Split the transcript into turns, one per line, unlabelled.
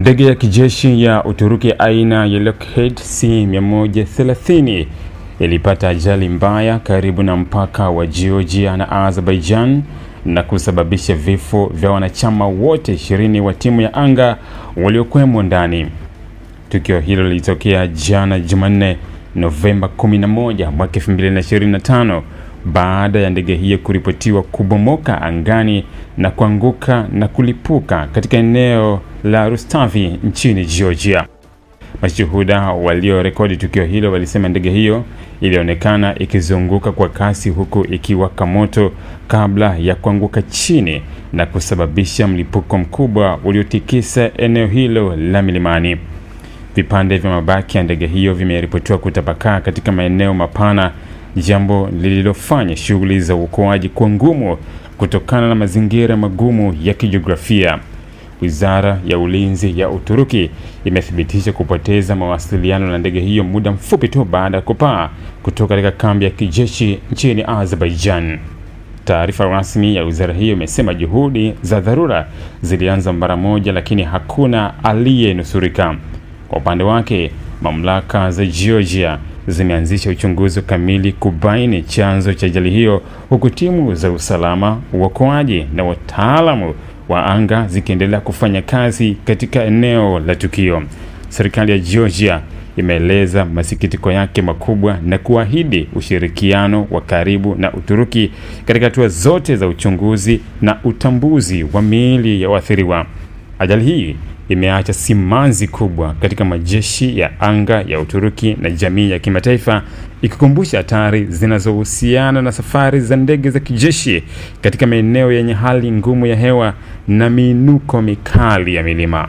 Ndege ya kijeshi ya Uturuki aina ya Lockheed C-130 ilipata ajali mbaya karibu na mpaka wa Georgia na Azerbaijan na kusababisha vifo vya wanachama wote 20 wa timu ya anga waliokuwemo ndani. Tukio hilo lilitokea jana Jumanne, Novemba 11 mwaka 2025 baada ya ndege hiyo kuripotiwa kubomoka angani na kuanguka na kulipuka katika eneo la Rustavi nchini Georgia. Mashuhuda waliorekodi tukio hilo walisema ndege hiyo ilionekana ikizunguka kwa kasi huku ikiwaka moto kabla ya kuanguka chini na kusababisha mlipuko mkubwa uliotikisa eneo hilo la milimani. Vipande vya mabaki ya ndege hiyo vimeripotiwa kutapakaa katika maeneo mapana, jambo lililofanya shughuli za uokoaji kuwa ngumu kutokana na mazingira magumu ya kijiografia. Wizara ya Ulinzi ya Uturuki imethibitisha kupoteza mawasiliano na ndege hiyo muda mfupi tu baada ya kupaa kutoka katika kambi ya kijeshi nchini Azerbaijan. Taarifa rasmi ya wizara hiyo imesema juhudi za dharura zilianza mara moja, lakini hakuna aliyenusurika. Kwa upande wake, mamlaka za Georgia zimeanzisha uchunguzi kamili kubaini chanzo cha ajali hiyo, huku timu za usalama, uokoaji na wataalamu wa anga zikiendelea kufanya kazi katika eneo la tukio. Serikali ya Georgia imeeleza masikitiko yake makubwa na kuahidi ushirikiano wa karibu na Uturuki katika hatua zote za uchunguzi na utambuzi wa miili ya waathiriwa. Ajali hii imeacha simanzi kubwa katika majeshi ya anga ya Uturuki na jamii ya kimataifa, ikikumbusha hatari zinazohusiana na safari za ndege za kijeshi katika maeneo yenye hali ngumu ya hewa na miinuko mikali ya milima.